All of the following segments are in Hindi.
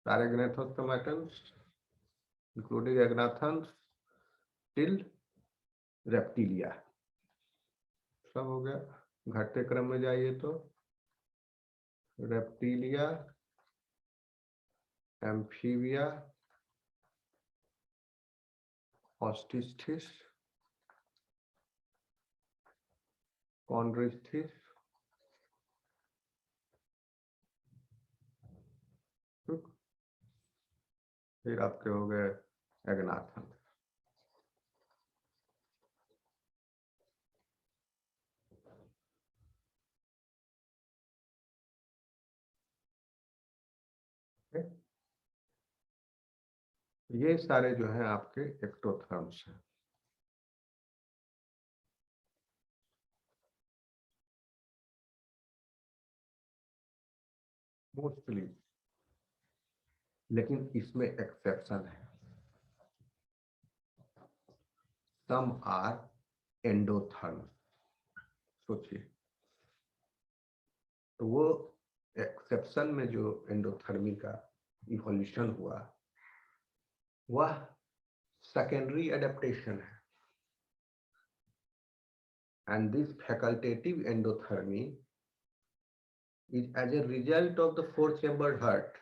सारे ग्नेथोस्टोमेटन्स इंक्लूडिंग एग्नाथन्स टिल रेप्टिलिया सब हो गया। घटते क्रम में जाइए तो रेप्टिलिया, एम्फीबिया, ऑस्टिस्थिस, कॉन्ड्रिस्थिस, फिर आपके हो गए एग्नाथन। ये सारे जो हैं आपके एक्टोथर्म्स हैं। मोस्टली, लेकिन इसमें एक्सेप्शन है। Some are endotherm. सोचिए, तो वो एक्सेप्शन में जो एंडोथर्मी का इवोल्यूशन हुआ वह सेकेंडरी एडेप्टेशन है। And this facultative endothermy is as a result of the four chamber heart.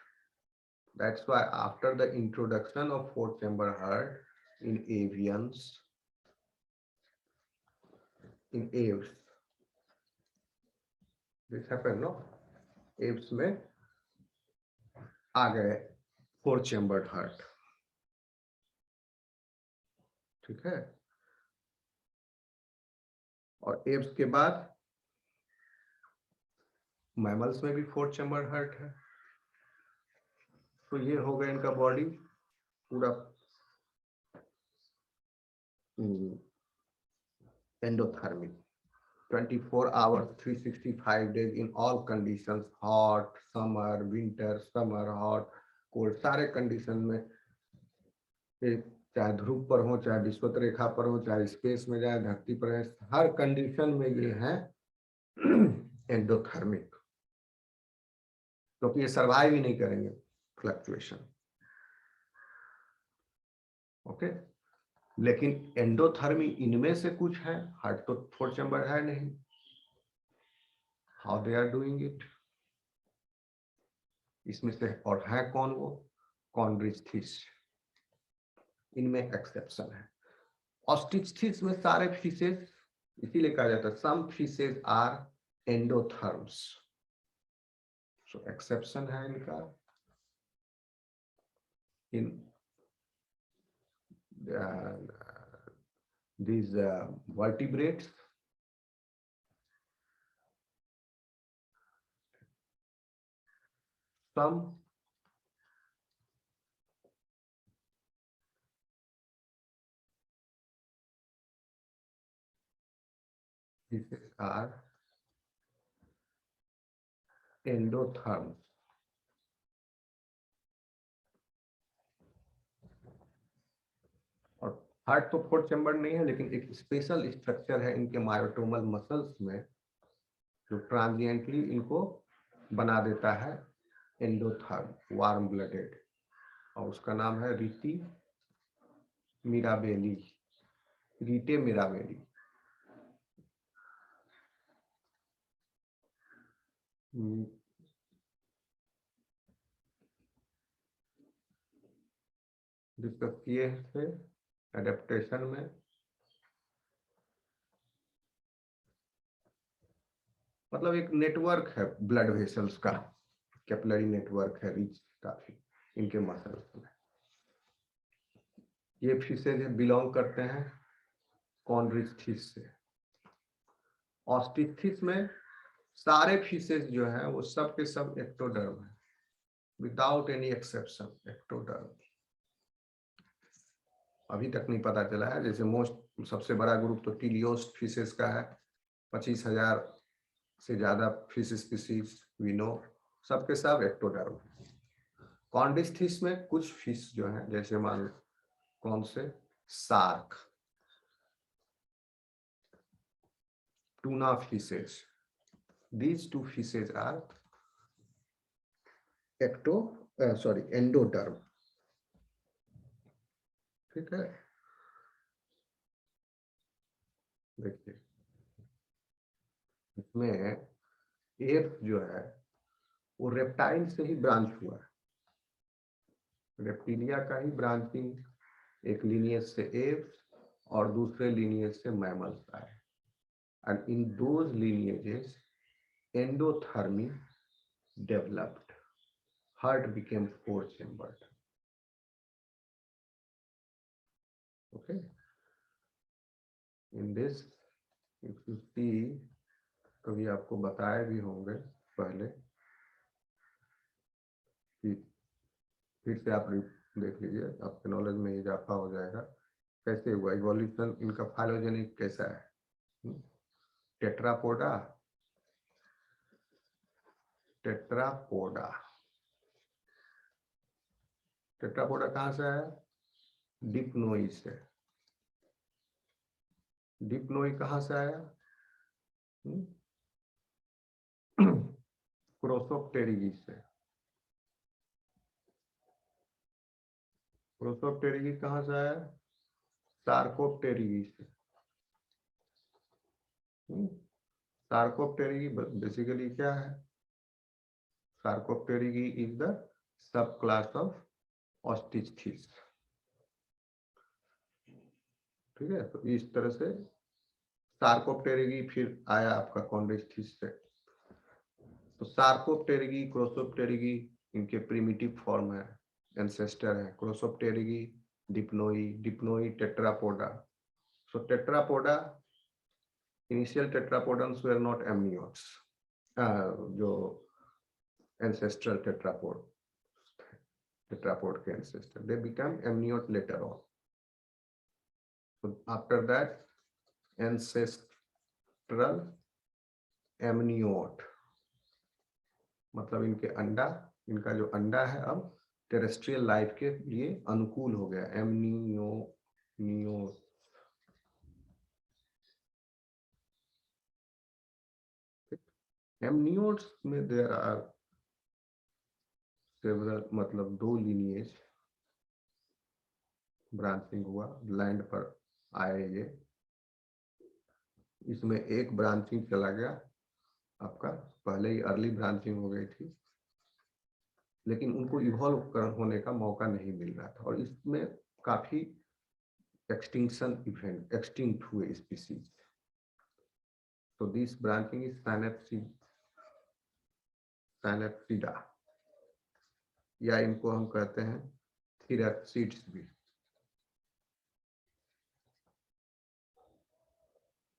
That's why after the introduction of four chamber heart in avians, in aves, this happened, no? Aves में आ गए फोर चैम्बर्ड हार्ट, ठीक है। और एव्स के बाद मैमल्स में भी फोर चैम्बर्ड हार्ट है। तो ये हो गया इनका बॉडी पूरा endothermic, 24 hours 365 days in all conditions, hot summer, winter, summer, hot cold, सारे कंडीशन में, चाहे ध्रुव पर हो, चाहे विषुवत रेखा पर हो, चाहे स्पेस में जाए, धरती पर है, हर कंडीशन में ये है एंडोथर्मिक, क्योंकि ये सर्वाइव ही नहीं करेंगे फ्लक्चुएशन। ओके, लेकिन एंडोथर्मी इनमें से कुछ है, हार्ट तो फोर चैम्बर है नहीं। How they are doing it? इसमें से और है कौन? वो कॉन्ड्रिस्थिस, इनमें एक्सेप्शन है। ऑस्टिस्थिस में सारे फिशेस, इसीलिए कहा जाता है some fishes are endotherms, so exception है इनका। In these vertebrates, some fishes are endotherms, और हार्ट तो फोर चैम्बर नहीं है, लेकिन एक स्पेशल स्ट्रक्चर है इनके मायोटोमल मसल्स में जो ट्रांजिएंटली इनको बना देता है एंडोथर्म, वार्म ब्लडेड, और उसका नाम है रीटी मिराबेली, रीटे मिराबेली। डिस्कस किए थे एडेप्टेशन में। मतलब एक नेटवर्क है ब्लड वेसल्स का, कैपिलरी नेटवर्क है रिच काफी इनके मसल्स में। ये फिशेज बिलोंग करते हैं कॉन्ड्रिस्थिस से। ऑस्टिस्थिस में सारे फिशेज जो हैं वो सब के सब एक्टोडर्म है, विदाउट एनी एक्सेप्शन एक्टोडर्म। अभी तक नहीं पता चला है, जैसे मोस्ट सबसे बड़ा ग्रुप तो टीलियोस्ट फिशेज का है, 25,000 से ज्यादा फिश स्पीसीज वी नो, सबके सब एक्टोडर्म। कॉन्ड्रिस्थिस में कुछ फिश जो है, जैसे मान लो कौन से, shark, tuna fishes, these two fishes are ecto sorry endoderm, ठीक है। देखिए इसमें एप जो है वो रेप्टाइल से ही ब्रांच हुआ है, रेप्टिलिया का ही ब्रांचिंग एक लीनियज से एप्स और दूसरे लीनियज से मैमल्स आए, and in those lineages endothermy developed, heart became four chambered, okay। In this if you see, कभी आपको बताए भी होंगे पहले कि फिर से आप देख लीजिए, आपके नॉलेज में इजाफा हो जाएगा कैसे हुआ इवोल्यूशन, इनका फाइलोजेनिक कैसा है। टेट्रापोडा, टेट्रापोडा, टेट्रापोडा कहाँ से है? डिप्नोई से। डिप्नोई कहाँ से आया? क्रोसोप्टेरिगी से। क्रोसोप्टेरिगी कहाँ से आया? सार्कोप्टेरिगी से। सार्कोप्टेरिगी बेसिकली क्या है? Sarcopterygii is the sub class of osteichthyes, ठीक है। तो इस तरह से सार्कोप्टेरिगी फिर आया आपका कॉन्ड्रिचथिस से। तो सार्कोप्टेरिगी, क्रोसोप्टेरिगी इनके प्रिमिटिव फॉर्म है, एंसेस्टर है। Crossopterygii, dipnoi, dipnoi tetrapoda. So tetrapoda, initial tetrapodons were not amniotes, जो ancestral tetrapod के ancestor, they become amniote later on. So after that ancestral amniote, मतलब इनके अंडा, इनका जो अंडा है अब टेरेस्ट्रियल लाइफ के लिए अनुकूल हो गया, एमनियोट। एमनियोट्स में देयर आर सेवरल, मतलब दो लीनिएज ब्रांचिंग हुआ, लैंड पर आए ये। इसमें एक ब्रांचिंग चला गया आपका, पहले ही अर्ली ब्रांचिंग हो गई थी, लेकिन उनको इवॉल्व होने का मौका नहीं मिल रहा था, और इसमें काफी एक्सटिंक्शन इवेंट, एक्सटिंक्ट हुए स्पीसीज। तो दिस ब्रांचिंग इज साइनेप्सिडा, या इनको हम कहते हैं थीरैप्सिड्स भी।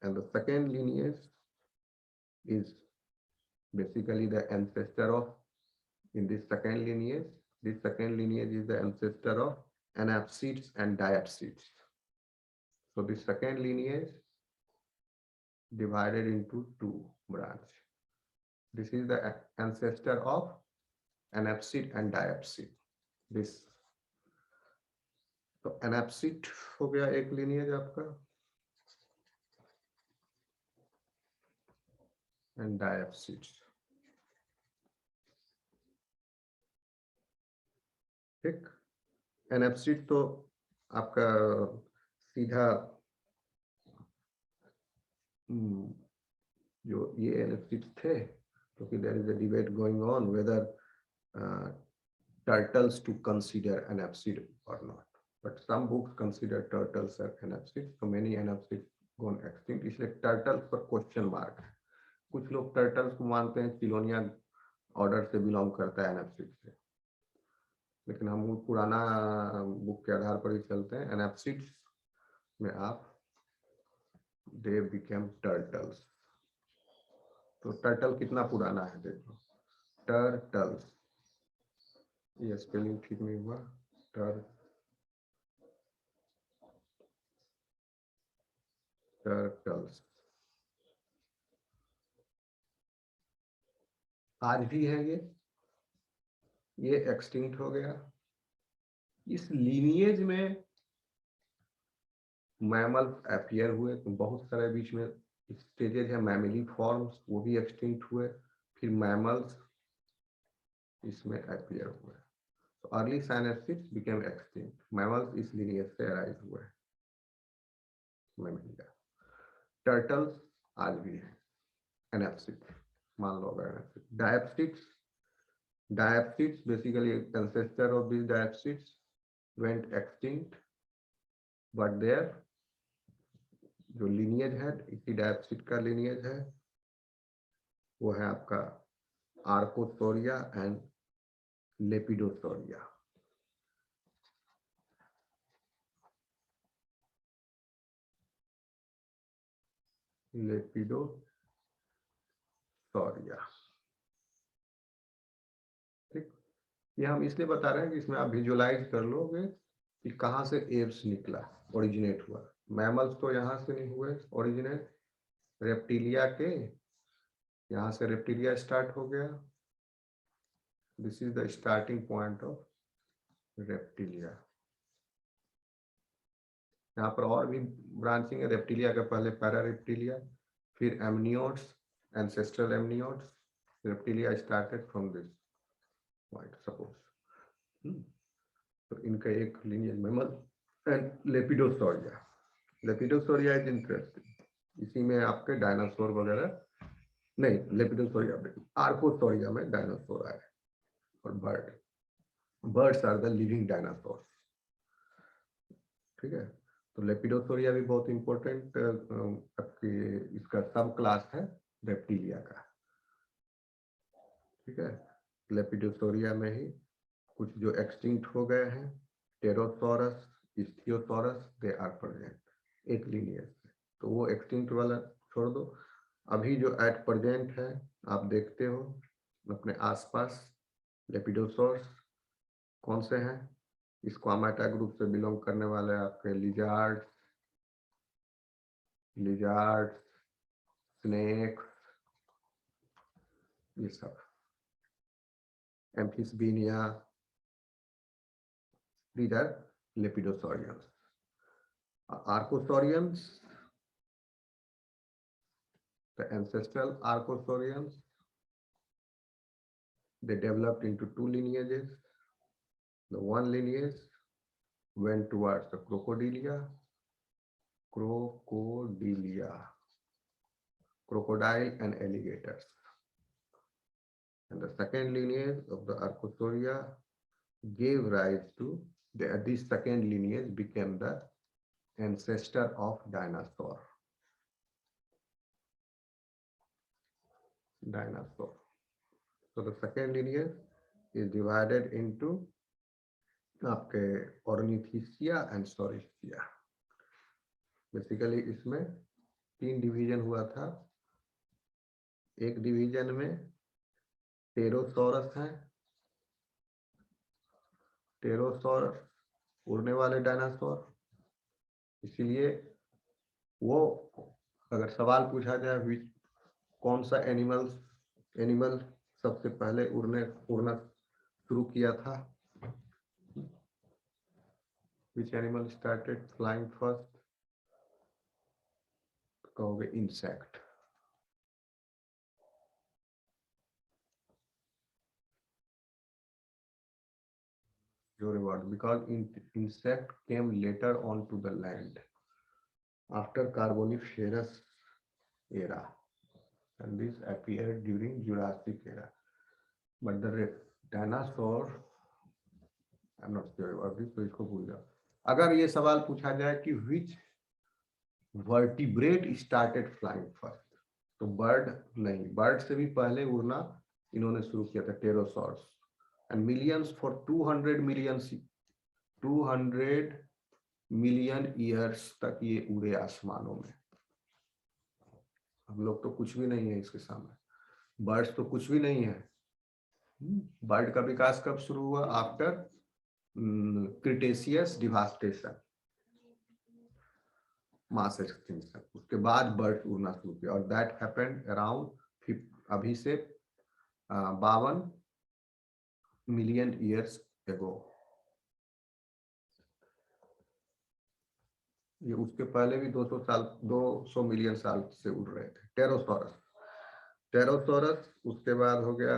And the second lineage is basically the ancestor of, in this second lineage is the ancestor of anapsids and diapsids. So the second lineage divided into two branches. This is the ancestor of anapsid and diapsid. This, तो anapsid हो गया एक lineage आपका, and diapsids, ठीक। anapsid तो आपका सीधा जो ये एनाप्सिड थे, क्योंकि there is a debate going on whether turtles to consider anapsid or not, but some books consider turtles as anapsid, so many anapsids gone extinct, इसलिए turtles पर क्वेश्चन मार्क है। कुछ लोग turtles को मानते हैं चिलोनिया ऑर्डर से बिलोंग करता है एनाप्सिड से, लेकिन हम पुराना बुक के आधार पर ही चलते हैं। एनाप्सिड्स में आप they became turtles। तो टर्टल कितना पुराना है देखो, टर्टल्स, ये स्पेलिंग ठीक नहीं हुआ, टर्टल्स आज भी है, ये एक्सटिंक्ट हो गया। इस लीनिएज में मैमल अपीयर हुए, तो बहुत सारे बीच में स्टेजेज है, मैमिली फॉर्म्स, वो भी एक्सटिंक्ट हुए, फिर मैमल्स इसमें अपीयर हुए। तो अर्ली साइनेप्सिड्स बिकेम एक्सटिंक्ट, मैमल्स इस lineage से अराइज हुए हैं। टर्टल्स आज भी है, एनाप्सिड्स मान लो अगर डायप्सिड्स, डायप्सिड्स basically ancestor of these diapsids went extinct, but their जो lineage है इसी डायप्सिड का lineage है, वो है आपका आर्कोसोरिया एंड लेपिडोसोरिया। लेपिडोसोरिया, ठीक। ये हम इसलिए बता रहे हैं कि इसमें आप विजुअलाइज कर लोगे कि कहाँ से एप्स निकला, ओरिजिनेट हुआ। मैमल्स तो यहाँ से नहीं हुए ओरिजिनेट, रेप्टिलिया के यहाँ से रेप्टिलिया स्टार्ट हो गया। This is the starting point of reptilia. यहाँ पर और भी ब्रांचिंग है, रेप्टिलिया का पहले पैरा रेप्टिलिया, फिर amniotes, ancestral amniotes, reptilia started from this point suppose. तो इनका एक lineage mammal and lepidosauria. Lepidosauria is interesting, इसी में आपके डायनासोर वगैरह नहीं, लेपिडोसोरिया में, आर्कोसोरिया में डायनासोर आए और birds are the living dinosaur, ठीक है। तो लेपिडोसोरिया भी बहुत इंपॉर्टेंट आपकी इसका सब क्लास है रेप्टिलिया का, ठीक है। लेपिडोसोरिया में ही कुछ जो एक्सटिंक्ट हो गए हैं, टेरोसॉरस, इस्थियोसॉरस, दे आर प्रेजेंट एक लिनियज से, तो वो एक्सटिंक्ट वाला छोड़ दो। अभी जो एट प्रेजेंट है आप देखते हो अपने आसपास, लेपिडोसॉर्स कौन से हैं, स्क्वामाटा ग्रुप से बिलोंग करने वाले आपके लिजार्ड्स, स्नेक्स, ये सब, एम्फिस्बीनिया, these are lepidosaurians. Archosaurians, the ancestral archosaurians, they developed into two lineages. The one lineage went towards the crocodilia, crocodile and alligators. And the second lineage of the Archosauria gave rise to, this second lineage became the ancestor of dinosaur. So the second lineage is divided into आपके ऑर्निथिसिया एंड सॉरिथिया। बेसिकली इसमें 3 डिवीजन हुआ था। एक डिवीजन में टेरोसॉरस है, टेरोसॉरस उड़ने वाले डायनासोर, इसीलिए वो अगर सवाल पूछा जाए कौन सा एनिमल सबसे पहले उड़ना शुरू किया था, which animal started flying first, कहोगे insect। Your reward, because insect came later on to the land after Carboniferous era, and this appeared during Jurassic era. But the dinosaur, I'm not sure about this, तो इसको भूल जाओ। अगर ये सवाल पूछा जाए कि which vertebrate started flying first, तो बर्ड नहीं, बर्ड से भी पहले उड़ना इन्होंने शुरू किया था, टेरोसॉर्स, and millions for 200 million years तक ये उड़े आसमानों में। हम लोग तो कुछ भी नहीं है इसके सामने, बर्ड्स तो कुछ भी नहीं है। बर्ड का विकास कब शुरू हुआ? After Cretaceous devastation, mass extinction, उसके बाद बर्ड उड़ना शुरू किया, और दैट हैपेंड अराउंड अभी से 52 मिलियन ईयर्स एगो। ये उसके पहले भी 200 मिलियन साल से उड़ रहे थे। टेरोसॉरस, उसके बाद हो गया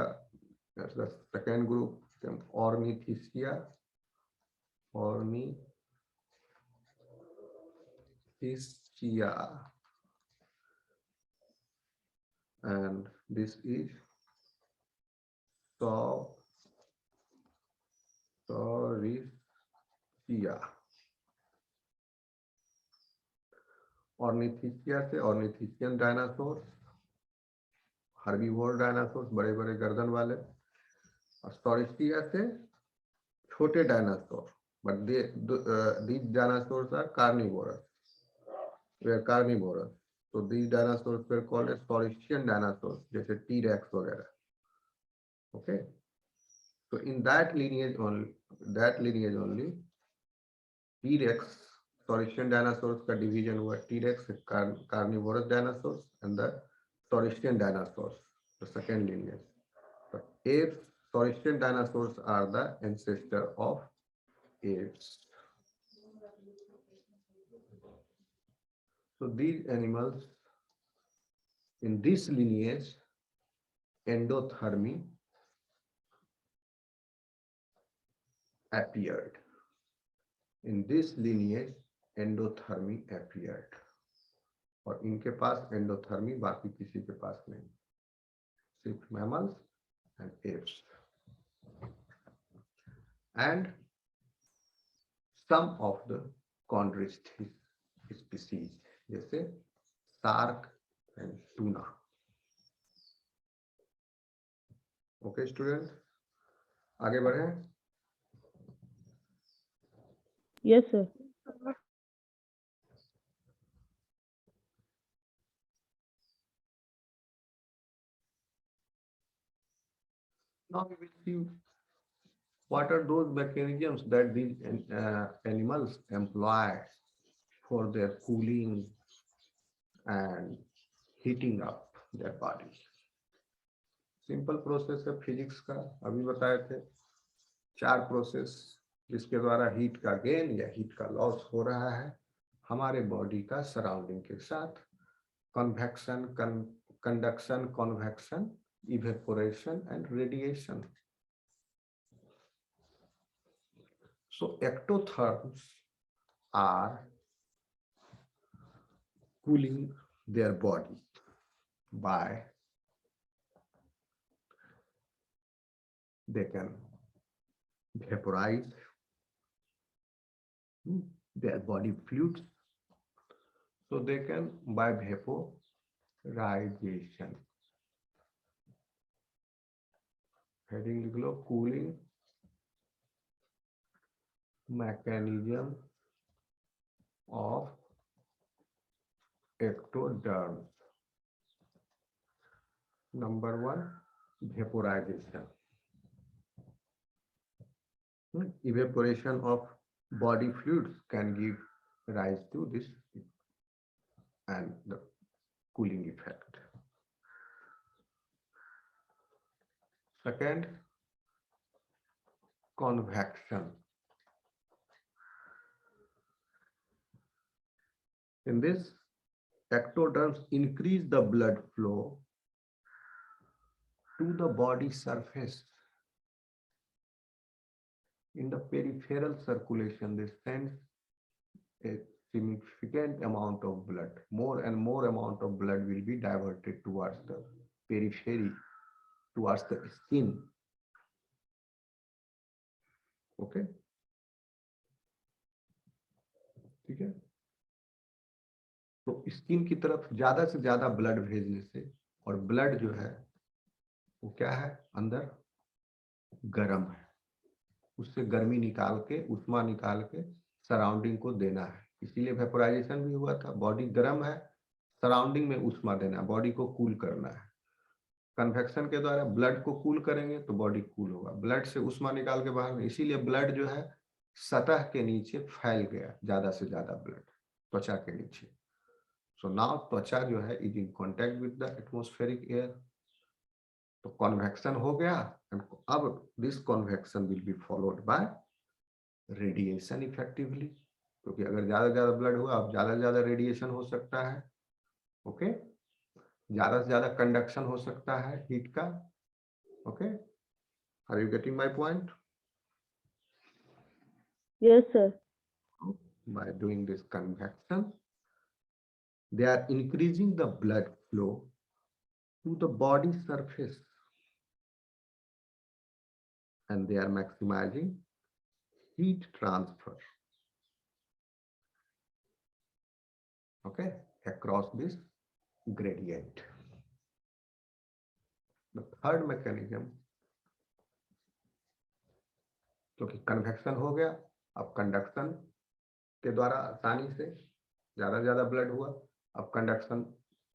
second group ornithischia, and this is Saurischia. ऑर्निथिशिया से ऑर्निथिशियन डायनासोर, हर्बीवोर डायनासोर, बड़े बड़े गर्दन वाले, और सॉरिस्टिया से छोटे dinosaur, but these dinosaurs are carnivorous. Were carnivorous. So these dinosaurs were called as Sauristian dinosaurs, जैसे T-Rex वगैरह. Okay. So in that lineage only, T-Rex, Sauristian dinosaurs का division हुआ T-Rex, carnivorous dinosaurs, and the Sauristian dinosaurs, the second lineage. But apes, Sauristian dinosaurs are the ancestor of apes. So these animals in this lineage, endothermy appeared. In this lineage, endothermy appeared. और इनके पास एंडोथर्मी बाकी किसी के पास नहीं, सिर्फ mammals and apes. And some of the chondrich species, जैसे shark and tuna. Okay, students, आगे बढ़ें. Yes, sir. Now we will see what are those mechanisms that these animals employ for their cooling and heating up their body. Simple process है फिजिक्स का, अभी बताए थे 4 प्रोसेस जिसके द्वारा हीट का गेन या हीट का लॉस हो रहा है हमारे बॉडी का सराउंडिंग के साथ. Convection, conduction, convection, evaporation and radiation. So ectotherms are cooling their body by they can vaporize their body fluids. So they can by vaporization. Heading below, cooling mechanism of ectoderms. Number 1, vaporization. Evaporation of body fluids can give rise to this and the cooling effect. Second, convection. In this, ectoderms increase the blood flow to the body surface. In the peripheral circulation, they send a significant amount of blood. More and more amount of blood will be diverted towards the periphery, towards the skin. Okay? ठीक है? तो स्किन की तरफ ज्यादा से ज्यादा ब्लड भेजने से, और ब्लड जो है वो क्या है, अंदर गर्म है, उससे गर्मी निकाल के, उष्मा निकाल के सराउंडिंग को देना है. इसीलिए वेपोराइजेशन भी हुआ था. बॉडी गर्म है, सराउंडिंग में उष्मा देना है, बॉडी को कूल करना है. कन्वेक्शन के द्वारा ब्लड को कूल करेंगे तो बॉडी कूल होगा, ब्लड से उष्मा निकाल के बाहर में. इसीलिए ब्लड जो है सतह के नीचे फैल गया, ज्यादा से ज्यादा ब्लड त्वचा के नीचे. सो नाउ त्वचा जो है is in contact with the atmospheric air, तो कन्वेक्शन हो गया. अब this convection will be followed by radiation effectively, क्योंकि अगर ज्यादा से ज्यादा ब्लड हुआ, अब ज्यादा से ज्यादा रेडिएशन हो सकता है. ओके, ज्यादा से ज्यादा कंडक्शन हो सकता है हीट का. Okay, are you getting my point? Yes, sir. By doing this convection, they are increasing the blood flow to the body surface, and they are maximizing heat transfer, okay, across this gradient. The third mechanism, क्योंकि कन्वेक्शन हो गया, अब कंडक्शन के द्वारा आसानी से ज्यादा ब्लड हुआ। अब कंडक्शन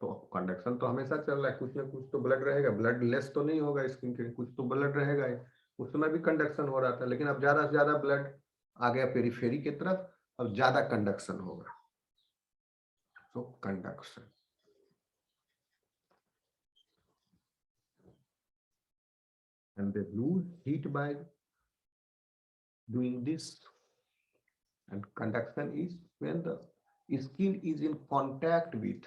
तो हमेशा चल रहा है, कुछ ना कुछ तो ब्लड रहेगा, ब्लड लेस तो नहीं होगा स्किन के, कुछ तो ब्लड रहेगा ही। उस समय भी कंडक्शन हो रहा था, लेकिन अब ज्यादा से ज्यादा ब्लड आ गया पेरिफेरी की तरफ, अब ज्यादा कंडक्शन होगा, तो conduction. And they lose heat by doing this. And conduction is when the skin is in contact with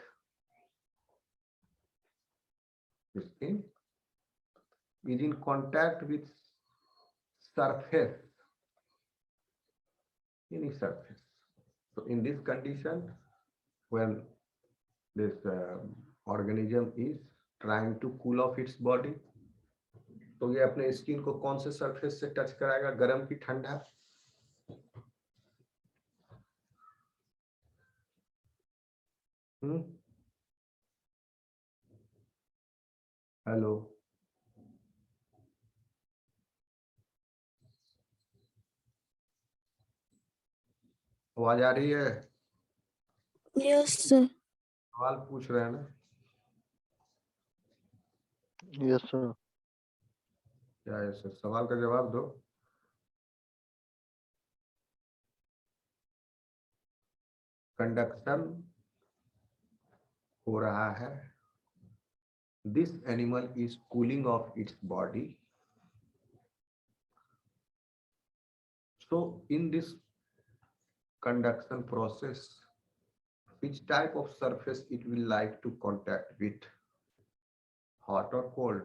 surface, any surface. So in this condition, when this organism is trying to cool off its body, तो ये अपने स्किन को कौन से सरफेस से टच कराएगा, गर्म की ठंडा? हेलो, आवाज आ रही है? Yes sir. सवाल पूछ रहे हैं ना? Yes sir. क्या है सर? सवाल का जवाब दो। कंडक्शन हो रहा है, this animal is cooling of its body, so in this conduction process, which type of surface it will like to contact with, hot or cold?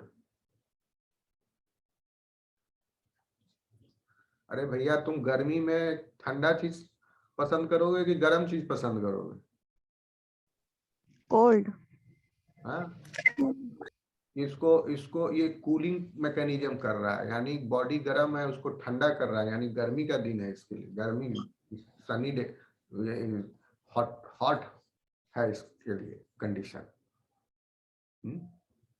अरे भैया, तुम गर्मी में ठंडा चीज पसंद करोगे कि गर्म चीज पसंद करोगे? कोल्ड। हाँ, इसको ये कूलिंग मैकेनिज्म कर रहा है, यानी बॉडी गर्म है, उसको ठंडा कर रहा है, यानी गर्मी का दिन है, इसके लिए गर्मी, सनी डे, हॉट है इसके लिए कंडीशन।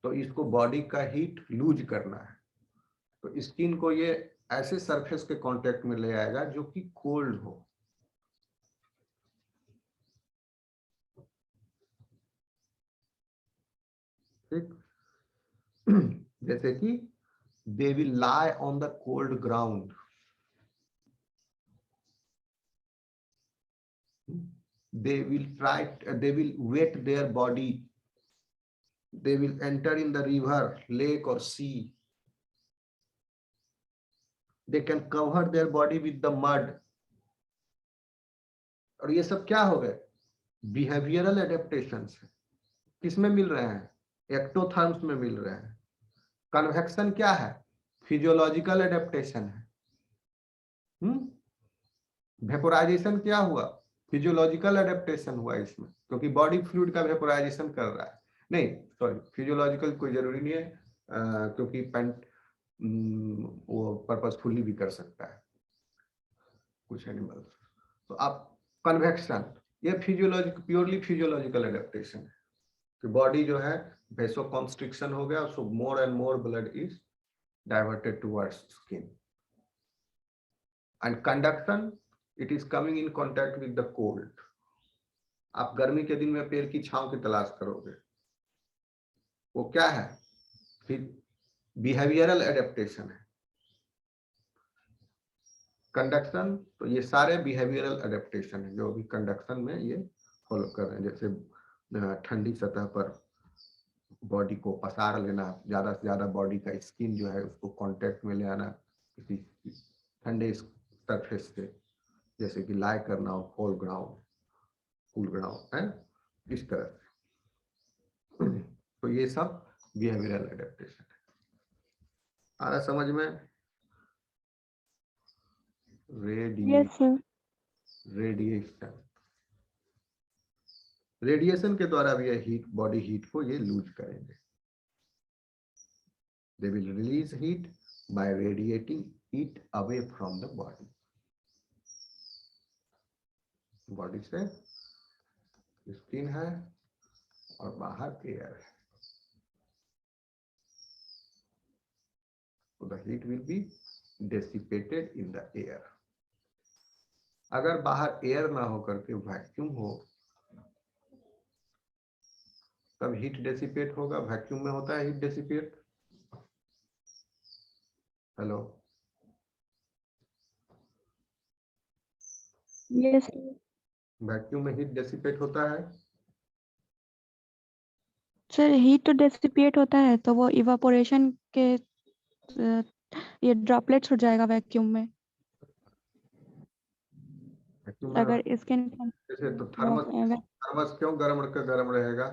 तो इसको बॉडी का हीट लूज करना है, तो स्किन को ये ऐसे सरफेस के कांटेक्ट में ले आएगा जो कि कोल्ड हो। ठीक, जैसे कि they will lie on the cold ground, they will wet their body, they will enter in the river, lake or sea, they can cover their body with the mud। और ये सब क्या हो गए? बिहेवियरल एडेप्टेशंस है। किसमें मिल रहे हैं? एक्टोथर्म्स में मिल रहे हैं। कन्वेक्शन क्या है? फिजियोलॉजिकल एडेप्टेशन है। वेपोराइजेशन क्या हुआ? फिजियोलॉजिकल एडेप्टेशन हुआ इसमें, क्योंकि बॉडी फ्लूइड का वेपोराइजेशन कर रहा है। नहीं सॉरी, फिजियोलॉजिकल कोई जरूरी नहीं है, क्योंकि पेंट वो पर्पसफुली भी कर सकता है कुछ एनिमल्स। तो आप कन्वेक्शन, ये फिजियोलॉजिक, प्योरली फिजियोलॉजिकल एडेप्टेशन है कि बॉडी जो है वेसो कॉन्स्ट्रिक्शन हो गया, so more and more blood is diverted towards skin. And conduction, it is coming in contact with the cold. आप गर्मी के दिन में पेड़ की छांव की तलाश करोगे, वो क्या है? फिर बिहेवियरल एडेप्टेशन है। कंडक्शन, तो ये सारे बिहेवियरल एडेप्टेशन है जो अभी कंडक्शन में ये फॉलो कर रहे हैं। जैसे ठंडी सतह पर बॉडी को पसार लेना, ज्यादा से ज्यादा बॉडी का स्किन जो है उसको कांटेक्ट में ले आना किसी ठंडे सरफेस से, जैसे कि लाई करना हो कोल्ड ग्राउंड, कूल ग्राउंड है, इस तरह से। तो ये सब बिहेवियरल एडेप्टेशन है। आ रहा समझ में? Yes, sir. रेडिएशन, रेडिएशन के द्वारा भी ये हीट, बॉडी हीट को ये लूज करेंगे। They will release heat bye radiating heat away from the body. Body से स्किन है और बाहर एयर है, तो the heat will B dissipated in the air. अगर बाहर एयर ना होकर के वैक्यूम हो तब हीट डेसिपेट होगा। वैक्यूम में होता है heat dissipate. Hello, Yes, sir. Vacuum में हीट डेसिपेट होता है। सर हीट तो डेसिपिएट होता है तो वो इवापोरेशन के ये ड्रॉपलेट्स हो जाएगा वैक्यूम में। वैक्यूम में अगर स्किन जैसे तो थर्मस क्यों गर्म रहेगा?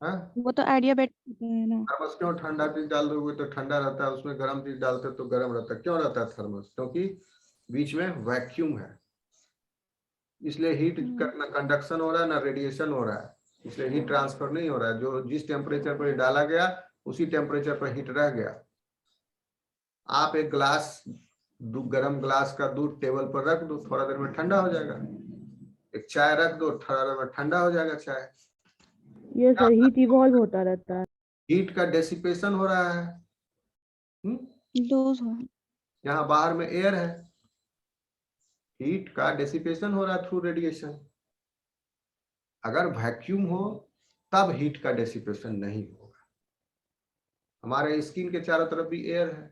हाँ, वो तो एडियाबेटिक होता है ना। थर्मस क्यों ठंडा चीज डाल दोगे तो ठंडा रहता है, उसमें गर्म चीज डालते तो गर्म रहता है। क्यों रहता है थर्मस? क्योंकि बीच में वैक्यूम है, इसलिए हीट का ना कंडक्शन हो रहा है ना रेडिएशन हो रहा है, इसलिए हीट ट्रांसफर नहीं हो रहा है। जो जिस टेम्परेचर पर डाला गया उसी टेम्परेचर पर हीट रह गया। आप एक ग्लास गर्म ग्लास का दूध टेबल पर रख दो, थोड़ा देर में ठंडा हो जाएगा। एक चाय रख दो, थोड़ा देर में ठंडा हो जाएगा चाय। Yes, sir. Heat evolve होता रहता है. हीट का डेसिपेशन हो रहा है। लूज हो। यहाँ बाहर में एयर है, हीट का डेसिपेशन हो रहा है थ्रू रेडिएशन। अगर वैक्यूम हो तब हीट का डेसिपेशन नहीं होगा। हमारे स्किन के चारों तरफ भी एयर है,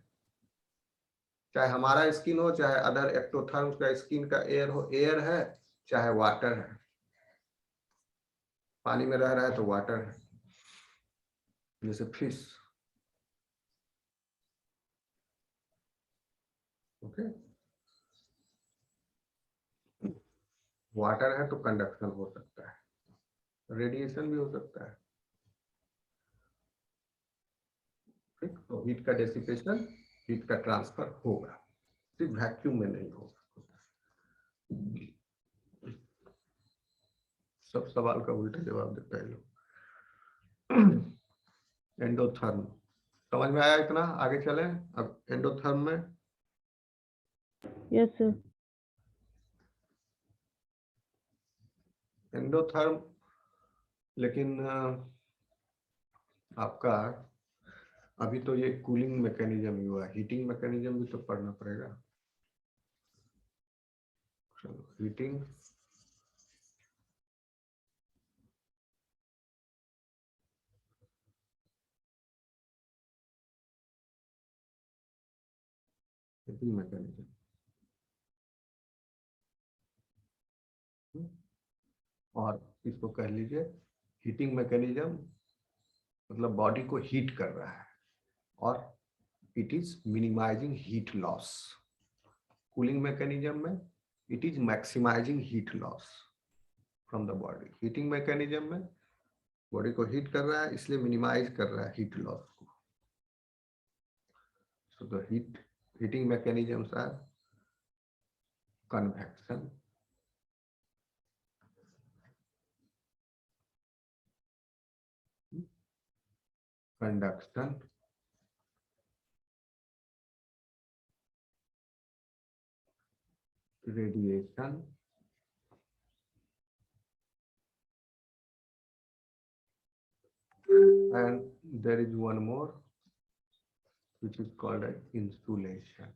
चाहे हमारा स्किन हो चाहे अदर एक्टोथर्म्स का स्किन का एयर हो, एयर है चाहे वाटर है। पानी में रह रहा है तो वाटर है, जैसे फिश। ओके, वाटर है तो कंडक्शन हो सकता है, रेडिएशन भी हो सकता है। ठीक, तो हीट का डेसिपेशन, हीट का ट्रांसफर होगा, सिर्फ वैक्यूम में नहीं होगा। सब सवाल का उल्टा जवाब देता है लोग। एंडोथर्म समझ में आया इतना? आगे चले अब एंडोथर्म में। Yes, sir. एंडोथर्म, लेकिन आपका अभी तो ये कूलिंग मैकेनिज्म ही हुआ, हीटिंग मैकेनिज्म भी तो पढ़ना पड़ेगा। चलो, हीटिंग मैकेनिज्म, और इसको कह लीजिए हीटिंग मैकेनिज्म मतलब बॉडी को हीट कर रहा है और it is minimising heat loss. Cooling mechanism में it is maximising heat loss from the body. Heating mechanism में बॉडी को हीट कर रहा है इसलिए मिनिमाइज कर रहा है हीट लॉस को। So the heating mechanisms are convection, conduction, radiation, and there is one more which is called as insulation.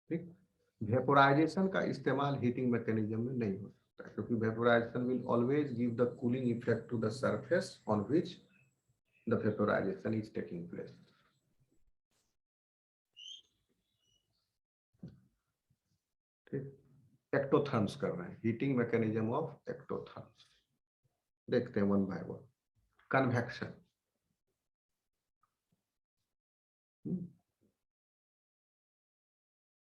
ठीक, वेपोराइजेशन का इस्तेमाल हीटिंग मैकेनिज्म में नहीं हो सकता क्योंकि vaporization will always give the cooling effect to the surface on which the vaporization is taking place. ठीक, एक्टोथर्म्स कर रहे हैं, हीटिंग मैकेनिज्म ऑफ एक्टोथर्म्स देखते हैं one by one. Convection,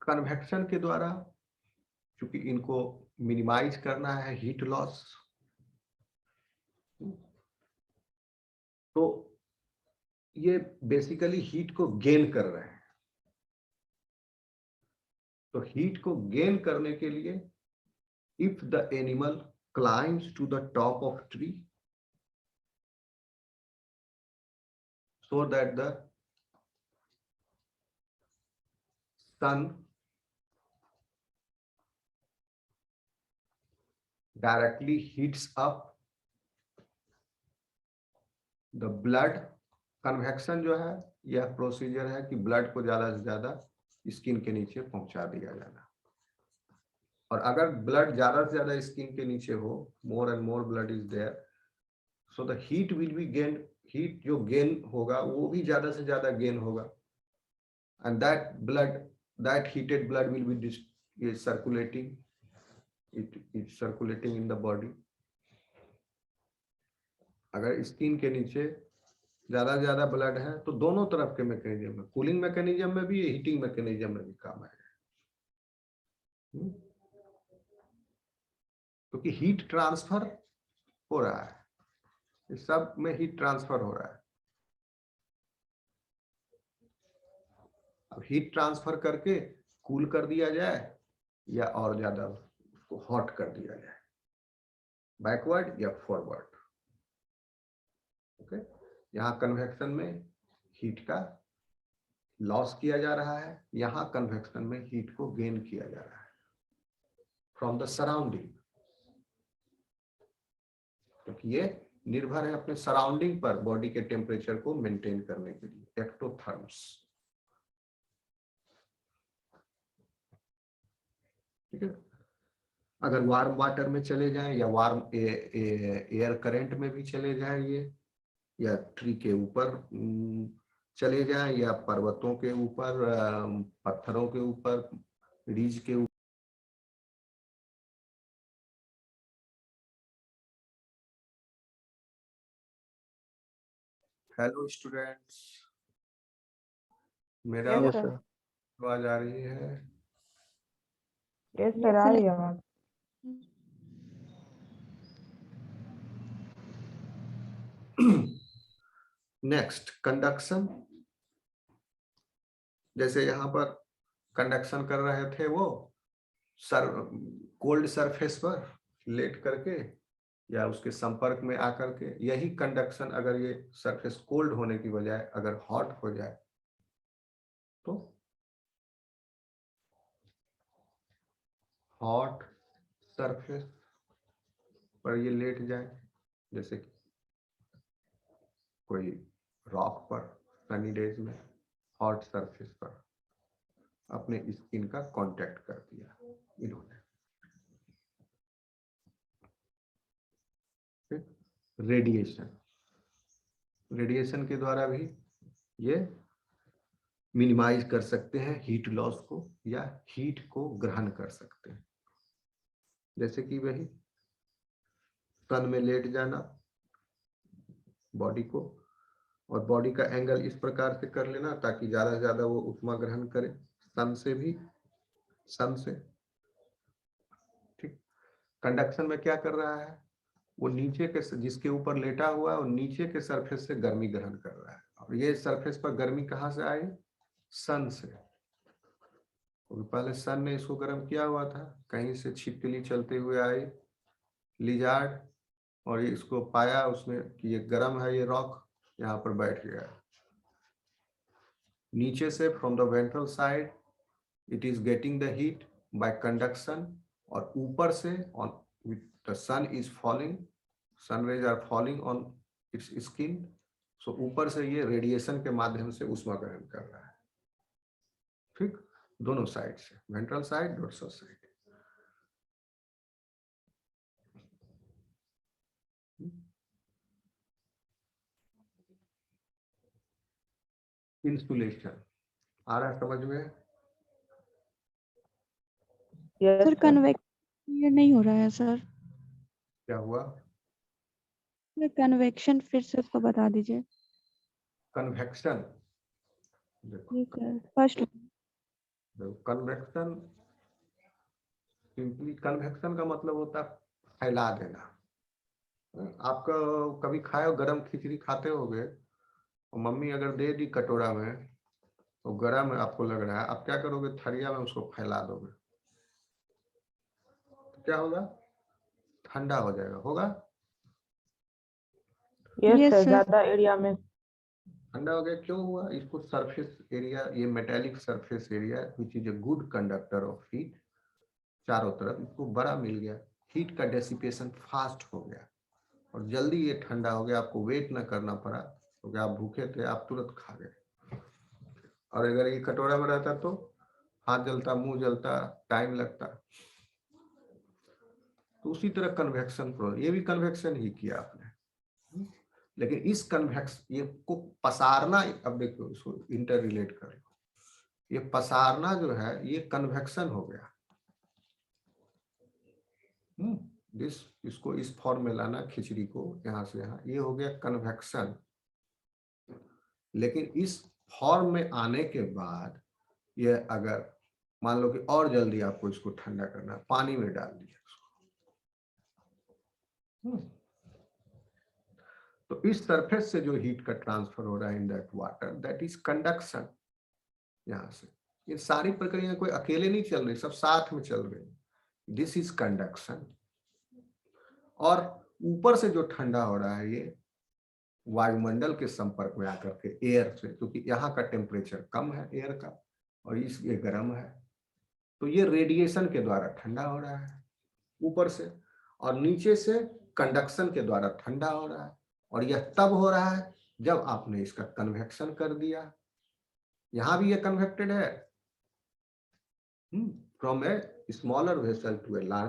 convection के द्वारा क्योंकि इनको मिनिमाइज करना है हीट लॉस, तो ये बेसिकली हीट को गेन कर रहे हैं। तो हीट को गेन करने के लिए if the animal climbs to the top of tree so that the sun directly heats up the blood, convection जो है यह प्रोसीजर है कि ब्लड को ज्यादा से ज्यादा स्किन के नीचे पहुंचा दिया जाना। और अगर ब्लड ज्यादा से ज्यादा स्किन के नीचे हो, more and more blood is there, so the heat will be gain, heat जो गेन होगा वो भी ज्यादा से ज्यादा गेन होगा, and that blood, that heated blood will be circulating, it is circulating in the body. अगर स्किन के नीचे ज्यादा से ज्यादा ब्लड है तो दोनों तरफ के मैकेनिज्म में, कूलिंग मैकेनिज्म में भी, हीटिंग मैकेनिज्म में भी काम आएगा, क्योंकि हीट ट्रांसफर हो रहा है, इस सब में हीट ट्रांसफर हो रहा है। अब हीट ट्रांसफर करके कूल कर दिया जाए या और ज्यादा उसको हॉट कर दिया जाए, बैकवर्ड या फॉरवर्ड। ओके, यहाँ कन्वेक्शन में हीट का लॉस किया जा रहा है, यहाँ कन्वेक्शन में हीट को गेन किया जा रहा है फ्रॉम द सराउंडिंग, क्योंकि ये निर्भर है अपने सराउंडिंग पर बॉडी के टेम्परेचर को मेंटेन करने के लिए, एक्टोथर्म्स। ठीक है, अगर वार्म वाटर में चले जाएं या वार्म एयर करंट में भी चले जाएं ये, या ट्री के ऊपर चले जाएं या पर्वतों के ऊपर, पत्थरों के ऊपर, रिज के ऊपर, हेलो स्टूडेंट्स, मेरा आवाज आ रही है? यस सर, आ रही है आवाज। Next, conduction. जैसे यहाँ पर कंडक्शन कर रहे थे वो कोल्ड सरफेस पर लेट करके या उसके संपर्क में आकर के, यही कंडक्शन अगर ये सरफेस कोल्ड होने की बजाय अगर हॉट हो जाए तो हॉट सरफेस पर ये लेट जाए, जैसे कि कोई रॉक पर सनी डेज में हॉट सरफेस पर अपने स्किन का कांटेक्ट कर दिया इन्होंने। रेडिएशन, रेडिएशन के द्वारा भी ये मिनिमाइज कर सकते हैं हीट लॉस को, या हीट को ग्रहण कर सकते हैं। जैसे कि वही सन में लेट जाना बॉडी को, और बॉडी का एंगल इस प्रकार से कर लेना ताकि ज्यादा से ज्यादा वो ऊष्मा ग्रहण करे सन से भी, सन से। ठीक, कंडक्शन में क्या कर रहा है, वो नीचे के, जिसके ऊपर लेटा हुआ है, वो नीचे के सरफेस से गर्मी ग्रहण कर रहा है, और ये सरफेस पर गर्मी कहाँ से आई, सन से। पहले सन ने इसको गर्म किया हुआ था, कहीं से छिपकली चलते हुए आई, लिजार्ड, और ये इसको पाया उसने कि ये गर्म है, ये रॉक, यहाँ पर बैठ गया। नीचे से from the ventral side it is getting the heat by conduction, और ऊपर से on the sun is falling, sun rays are falling on its skin, so ऊपर से ये रेडिएशन के माध्यम से ऊष्मा ग्रहण कर रहा है। ठीक, दोनों साइड से, ventral side, dorsal side. Insulation आ रहा है समझ में? सर कन्वेक्शन नहीं हो रहा है सर। क्या हुआ? कन्वेक्शन फिर से उसको बता दीजिए। Convection, first convection, simply convection का मतलब होता है फैला देना, आपका कभी खाए हो गरम खिचड़ी खाते होगे, और मम्मी अगर दे दी कटोरा में तो गरम आपको लग रहा है, आप क्या करोगे, थरिया में उसको फैला दोगे, तो क्या होगा, ठंडा हो जाएगा, होगा यस Yes, सर, sir. ज्यादा एरिया में। ठंडा हो गया। क्यों हुआ, इसको सरफेस एरिया, ये metallic surface area which is a good conductor of heat, चारों तरफ इसको बड़ा मिल गया, हीट का डेसिपेशन फास्ट हो गया और जल्दी ये ठंडा हो गया, आपको वेट ना करना पड़ा, क्योंकि आप भूखे थे, आप तुरंत खा गए। और अगर ये कटोरा में रहता तो हाथ जलता, मुंह जलता, टाइम लगता। तो उसी तरह कन्वेक्शन प्रोसेस, ये भी कन्वेक्शन ही किया आपने, लेकिन इस कन्वेक्स ये को पसारना, अब देखो इसको इंटर रिलेट कर लो, ये पसारना जो है ये कन्वेक्शन हो गया। इसको इस फॉर्म में लाना, खिचड़ी को यहां से यहां, ये हो गया कन्वेक्शन। लेकिन इस फॉर्म में आने के बाद ये अगर मान लो कि और जल्दी आपको इसको ठंडा करना है, पानी में डाल दिया इसको, तो इस सरफेस से जो हीट का ट्रांसफर हो रहा है in that water, that is conduction. यहां से ये सारी प्रक्रिया कोई अकेले नहीं चल रही, सब साथ में चल रही, दिस इज कंडक्शन। और ऊपर से जो ठंडा हो रहा है ये वायुमंडल के संपर्क में आकर के एयर से, क्योंकि यहाँ का टेम्परेचर कम है एयर का और ये गर्म है, तो ये रेडिएशन के द्वारा ठंडा हो रहा है ऊपर से, और नीचे से कंडक्शन के द्वारा ठंडा हो रहा है। और यह तब हो रहा है जब आपने इसका कन्वेक्शन कर दिया। यहां भी ये कन्वेक्टेड है, from a smaller vessel to a large